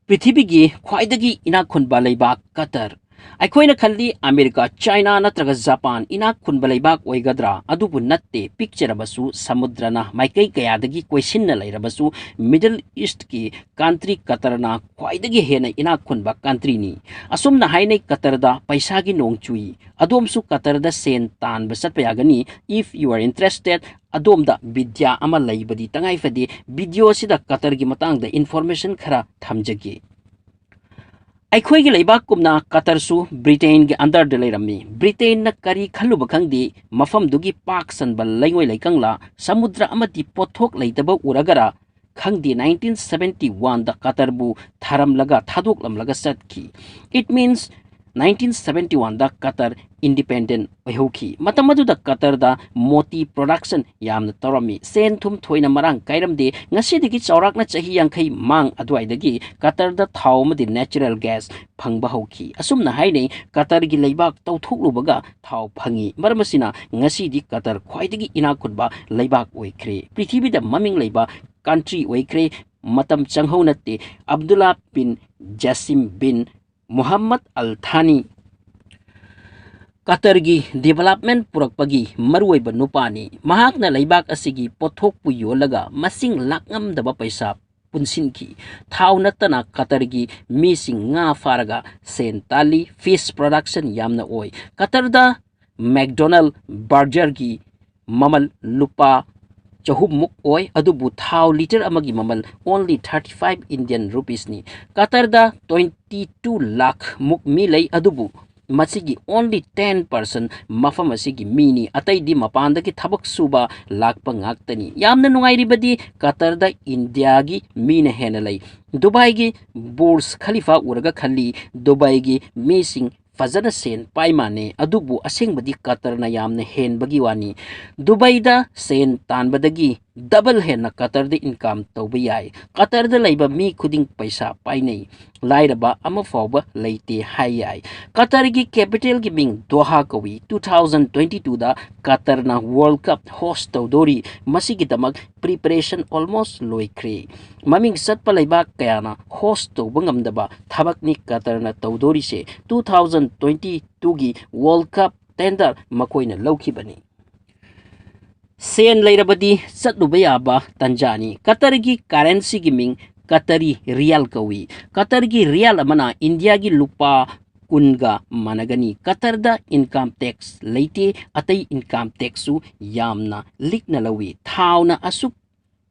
पृथ्वी की ख्वाइदगी इनाक खुनबा लेबाक कतर अखोइना खल्ली अमेरिका चाइना नत्रगा जापान इनाक खुनबा लेबाक ओइगद्रा अदुबु नत्ते पिक्चरबसु समुद्रना माइकई कयादगी क्वेश्चन लेरबसु मिडल ईस्ट की कंट्री कतरना ख्वाइदगी हेना इनाक खुनबा कंट्री नि असुमना हाइनै कतरदा पैसागी नोंग चुई अदोमसु कतरदा सेन तान बसत यागनी इफ यू आर इंटरेस्टेड अदोमदा विद्या अमा लैबदी तंगाई फदी वीडियो सिदा कतर की मतंग इन्फॉर्मेशन खरा थमजगे अखोई लेबाकुमना कतरसु ब्रिटेन के अंदर दे लेरमी ब्रिटेन न करी खलुब खंगदी मफम दुगी पाक सनबल लैंगोय लैकंगला समुद्र अमति पोथोक लैतब उरगरा खंगदी 1971 द कतरबु थारमलगा थादोकलमलगा सतकी इट मीन्स 1971 दा कतर इंडिपेंडेंट होखी मतम मदुदा कतर दा मोती प्रोडक्शन यामन तौरमी सेन थुम थोइना मरांग काइरमदे ngasiदगी चौराकना चही यांखै मांग अदवाइदगी कतर दा थाव मदि नेचुरल गैस फंगबा होखी असुमना हाइनै कतर गी लेबाक तौथोकलुबगा थाव फंगी मरमसिना ngasiदि कतर ख्वाइदगी इना खुनबा लेबाक ओइख्रे पृथ्वीदा ममिंग लेबा कंट्री ओइख्रे मतम चंगहौ नते अब्दुल्ला बिन जसीम बिन मोहम्मद अल थानी कतर की डेवलपमेंट पुरक्पगी मरुइब नुपानी महाकना लेबाक असिगी पोथोकपु योलगा मसिंग लाकंगमदबा पैसा पुनसिनकी थाव नत्तना कतर की मीसिंग nga फारगा सेन ताली फिश प्रोडक्शन यामना ओय कतरदा मैकडोनल्ड बर्गर की ममल लुपा चहुमुक ओय अदुबु थाव लीटर अमगी ममल ओनली 35 इंडियन रुपीस नि कतरदा 22 लाख मुक मी लई अदुबु मसिगी ओनली 10% मफम असिगी मीनी अतैदि मपानदगी थबक सुबा लाखपा ngaktani यामना नुंगाइरिबदी कतरदा इंडिया की मीन हेन लई दुबई की बुर्ज खलीफा उरगा खली दुबई की मीसिंग फजन सेन पाइमाने अदुबु असेंगबदी कतरना यामना हेनबगी वानी दुबईदा सेन तानबदगी डबल हेन कतरदा इनकम तौब याय कतरदा लैबा मी खुदिंग पैसा पाइनै लाइरबा अमा फावबा लैते हाय याय कतर की कैपिटल की मिंग दोहा कवी 2022 दा कतरना वर्ल्ड कप होस्ट तौदोरी मसिगी दमक प्रिपरेशन ऑलमोस्ट लोइख्रे ममिंग सतपा लैबा कयाना होस्ट तौब ngamdaba थबकनी कतरना तौदोरी से 2022 की वर्ल्ड कप टेंडर मकोइना लौखिबनी सेन लेरबदी चतुब याबा तंजानी कतर की करेंसी की मिंग कतरी रियल कवी कतर की रियल अमना इंडिया की लुपा कुनगा मनगनी कतर दा इनकम टैक्स लेते अतई इनकम टैक्सु यामना लिखना लवी थावना असुक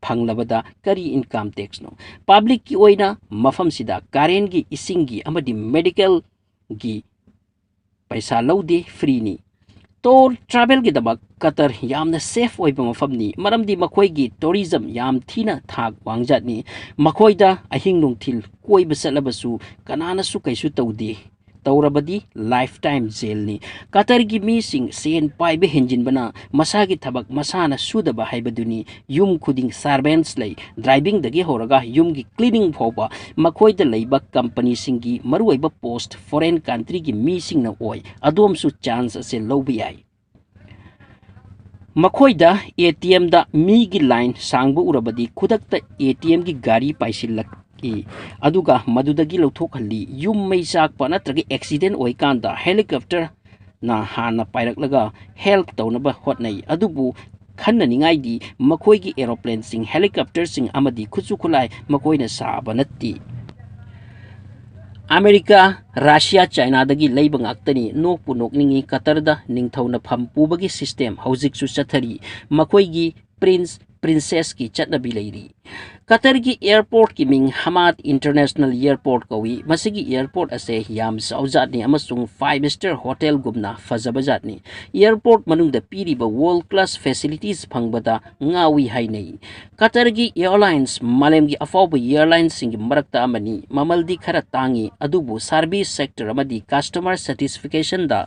फंगलबदा करी इनकम टैक्स नो पब्लिक की ओइना मफम सिदा करेंट की इसिंगी अमदी मेडिकल की पैसा लौदे फ्री नि तो ट्रैवल की दबक कतर यामना सेफ ओइबा मफमनी मरमदी मखोइगी टूरिज्म याम थीना थाक वांगजातनी मखोइदा अहिंग नुंगथिल कोइबा चलबसु कनानासु कैसु तौदे तौरबदी लाइफ टाइम जेलनी कतर की मीसिंग सेन पाइबे हेंजिनबना मसागी थबक मसाना सुदबा हाइबदुनी युम खुदिंग सर्वेंट्स लई ड्राइविंग दगी होरगा युम की क्लीनिंग फोबा मखोइदा लैबा कंपनी सिंगी मरुइबा पोस्ट फॉरेन कंट्री की मीसिंग न ओय अदोमसु चांस से लौबी याय मखोइदा एटीएम दा मी की लाइन सांगबु उरबदी खुदकता एटीएम की गाड़ी पाइसिलक अदुगा मदुदगी लौथोखली युम मै चाकपा नत्रगे एक्सीडेंट ओइकांदा हेलीकॉप्टर ना हाना पाइरकलगा हेल्प तौनबा होटनै अदुबु खन्ननिंगाइदी मखोइगी एरोप्लेन सिंग हेलीकॉप्टर सिंग अमदी खुचु खुलाय मखोइना साबा नत्ती अमेरिका रशिया चाइना दगी लैब ngaktani nokpu nokningi कतरदा निंगथौना फम पुबगी सिस्टम हौजिकसु चथरी मखोइगी प्रिंस प्रिंसेस की चटनबी लेरी कतर की एयरपोर्ट की मिंग हमाद इंटरनेशनल एयरपोर्ट कवी मसिगी एयरपोर्ट असे याम साउजातनी अमसुंग 5 स्टार होटल गुमना फजबजातनी एयरपोर्ट मनुंग द पीरिबा वर्ल्ड क्लास फैसिलिटीज फंगबदा ngawi हाइनै कतर की एयरलाइंस मालेम की अफाउब एयरलाइंस सिंग मरक्ता अमनी ममलदी खरा तांगी अदुबु सर्विस सेक्टर अमदी कस्टमर सैटिस्फिकेशन दा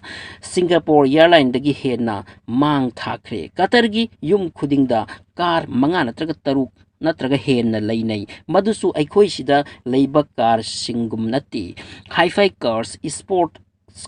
सिंगापुर एयरलाइन दगी हेना मांग थाखरे कतर की युम खुदिंग दा कार मंगा नत्रग तरुक नत्रग हेन लैनै मदुसु अखोइसिदा लैब कार सिंगुम नति hi fi cars sport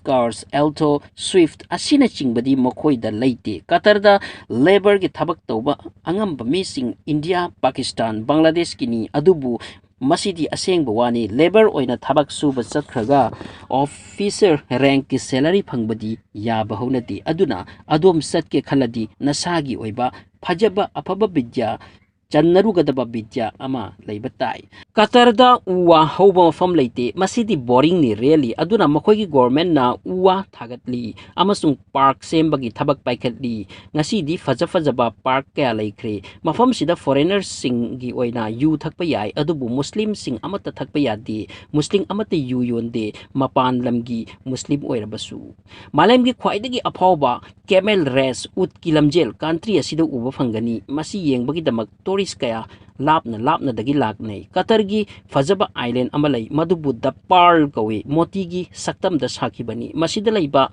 cars Alto Swift असिना चिंगबदी मखोइदा लैते कतरदा लेबर की थबक तौबा अंगम मिसिंग इंडिया पाकिस्तान बांग्लादेश की नि अदुबु ꯃꯁꯤꯗꯤ ꯑꯁꯦꯡꯕ ꯋꯥꯅꯤ ꯂꯦꯕꯔ ꯑꯣꯏꯅ ꯊꯕꯛ ꯁꯨꯕ ꯆꯠꯈ꯭ꯔꯒ ꯑꯣꯐꯤꯁꯔ ꯔꯦꯡꯀꯤ ꯁꯦꯂꯔꯤ ꯐꯪꯕꯗꯤ ꯌꯥꯕ ꯍꯧꯅꯗꯦ ꯑꯗꯨꯅ ꯑꯗꯣꯝ ꯆꯠꯀꯦ ꯈꯜꯂꯗꯤ ꯅꯁꯥꯒꯤ ꯑꯣꯏꯕ ꯐꯖꯕ ꯑꯐꯕ ꯕꯤꯗ꯭ꯌꯥ ꯆꯟꯅꯔꯨꯒꯗꯕ ꯕꯤꯗ꯭ꯌꯥ ꯑꯃ ꯂꯩꯕ ꯇꯥꯏ ꯀꯇꯔꯗ ꯎ ꯋꯥ ꯍꯧꯕ ꯃꯐꯝ ꯂꯩꯇꯦ ꯃꯁꯤꯗꯤ ꯕꯣꯔꯤꯡꯅꯤ ꯔꯤꯌꯦꯂꯤ ꯑꯗꯨꯅ ꯃꯈꯣꯏꯒꯤ ꯒꯣꯔꯃꯦꯟꯅ ꯎ ꯋꯥ ꯊꯥꯒꯠꯂꯤ ꯑꯃꯁꯨꯡ ꯄꯥꯔꯛ ꯁꯦꯝꯕꯒꯤ ꯊꯕꯛ ꯄꯥꯏꯈꯠꯂꯤ ꯉꯁꯤꯗꯤ ꯐꯖꯕ ꯄꯥꯔꯛ ꯀꯌꯥ ꯂꯩꯈ꯭ꯔꯦ ꯃꯐꯝꯁꯤꯗ ꯐꯣꯔꯦꯅꯔꯁꯤꯡꯒꯤ ꯑꯣꯏꯅ ꯌꯨ ꯊꯛꯄ ꯌꯥꯏ ꯑꯗꯨꯕꯨ ꯃꯨꯁꯂꯤꯝꯁꯤꯡ ꯑꯃꯠꯇ ꯊꯛꯄ ꯌꯥꯗꯦ ꯃꯨꯁꯂꯤꯝ ꯑꯃꯠꯇ ꯌꯨ ꯌꯣꯟꯗꯦ ꯃꯄꯥꯟ ꯂꯝꯒꯤ ꯃꯨꯁꯂꯤꯝ ꯑꯣꯏꯔꯕꯁꯨ ꯃꯥꯂꯦꯝꯒꯤ ꯈ꯭ꯋꯥꯏꯗꯒꯤ ꯑꯐꯥꯎꯕ ꯀꯦꯃꯦꯜ ꯔꯦꯁ ꯎꯠꯀꯤ ꯂꯝꯖꯦꯜ ꯀꯟꯇ꯭ꯔꯤ ꯑꯁꯤꯗ ꯎꯕ ꯐꯪꯒꯅꯤ ꯃꯁꯤ ꯌꯦꯡꯕꯒꯤꯗꯃꯛ ꯇꯨꯔꯤꯁ ꯀꯌꯥ ꯂꯥꯞꯅꯗꯒꯤ ꯂꯥꯛꯅꯩ ꯀꯇꯔꯒꯤ ꯐꯖꯕ ꯑꯥꯏꯂꯦꯟ ꯑꯃ ꯂꯩ ꯃꯗꯨꯕꯨ ꯗ ꯄꯥꯔꯜ ꯀꯧꯏ ꯃꯣꯇꯤꯒꯤ ꯁꯛꯇꯝꯗ ꯁꯥꯈꯤꯕꯅꯤ ꯃꯁꯤꯗ ꯂꯩꯕ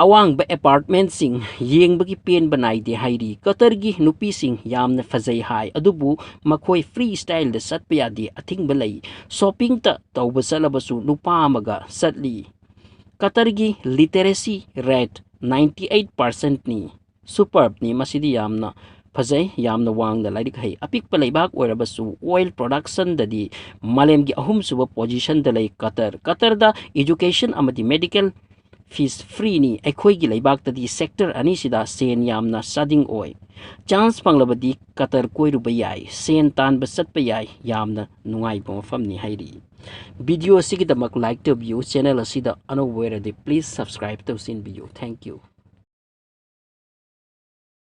ꯑꯋꯥꯡꯕ ꯑꯦꯄꯥꯔꯠꯃꯦꯟꯠꯁꯤꯡ ꯌꯦꯡꯕꯒꯤ ꯄꯦꯟꯕ ꯅꯥꯏꯗꯦ ꯍꯥꯏꯔꯤ ꯀꯇꯔꯒꯤ ꯅꯨꯄꯤꯁꯤꯡ ꯌꯥꯝꯅ ꯐꯖꯩ ꯍꯥꯏ ꯑꯗꯨꯕꯨ ꯃꯈꯣꯏ ꯐ꯭ꯔꯤ ꯁ꯭ꯇꯥꯏꯜꯗ ꯆꯠꯄ ꯌꯥꯗꯦ ꯑꯊꯤꯡꯕ ꯂꯩ ꯁꯣꯞꯄꯤꯡꯇ ꯇꯧꯕ ꯆꯠꯂꯕꯁꯨ ꯅꯨꯄꯥ ꯑꯃꯒ ꯆꯠꯂꯤ ꯀꯇꯔꯒꯤ ꯂꯤꯇꯔꯦꯁꯤ ꯔꯦꯠ 98%ꯅꯤ ꯁꯨꯄꯔꯕꯅꯤ ꯃꯁꯤꯗꯤ ꯌꯥꯝꯅ ꯐꯖꯩ ꯌꯥꯝꯅ ꯋꯥꯡꯅ ꯂꯥꯏꯔꯤꯛ ꯍꯩ ꯑꯄꯤꯛꯄ ꯂꯩꯕꯥꯛ ꯑꯣꯏꯔꯕꯁꯨ ꯑꯣꯏꯜ ꯄ꯭ꯔꯣꯗꯛꯁꯟꯗꯗꯤ ꯃꯥꯂꯦꯝꯒꯤ ꯑꯍꯨꯝꯁꯨꯕ ꯄꯣꯖꯤꯁꯟꯗ ꯂꯩ ꯀꯇꯔꯗ ꯏꯗꯨꯀꯦꯁꯟ ꯑꯃꯗꯤ ꯃꯦꯗꯤꯀꯦꯜ ꯐꯤꯁ ꯐ꯭ꯔꯤꯅꯤ ꯑꯩꯈꯣꯏꯒꯤ ꯂꯩꯕꯥꯛꯇꯗꯤ ꯁꯦꯛꯇꯔ ꯑꯅꯤꯁꯤꯗ ꯁꯦꯟ ꯌꯥꯝꯅ ꯆꯥꯗꯤꯡ ꯑꯣꯏ ꯆꯥꯟꯁ ꯐꯪꯂꯕꯗꯤ ꯀꯇꯔ ꯀꯣꯏꯔꯨꯕ ꯌꯥꯏ ꯁꯦꯟ ꯇꯥꯟꯕ ꯆꯠꯄ ꯌꯥꯏ ꯌꯥꯝꯅ ꯅꯨꯡꯉꯥꯏꯕ ꯃꯐꯝꯅꯤ ꯍꯥꯏꯔꯤ ꯚꯤꯗꯤꯑꯣ ꯑꯁꯤꯒꯤꯗꯃꯛ ꯂꯥꯏꯛ ꯇꯧꯕꯤꯌꯨ ꯆꯦꯅꯦꯜ ꯑꯁꯤꯗ ꯑꯅꯧꯕ ꯑꯣꯏꯔꯗꯤ ꯄ꯭ꯂꯤꯖ ꯁꯕꯁꯀ꯭ꯔꯥꯏꯕ ꯇꯧꯁꯤꯟꯕꯤꯌꯨ ꯊꯦꯡꯛ ꯌꯨ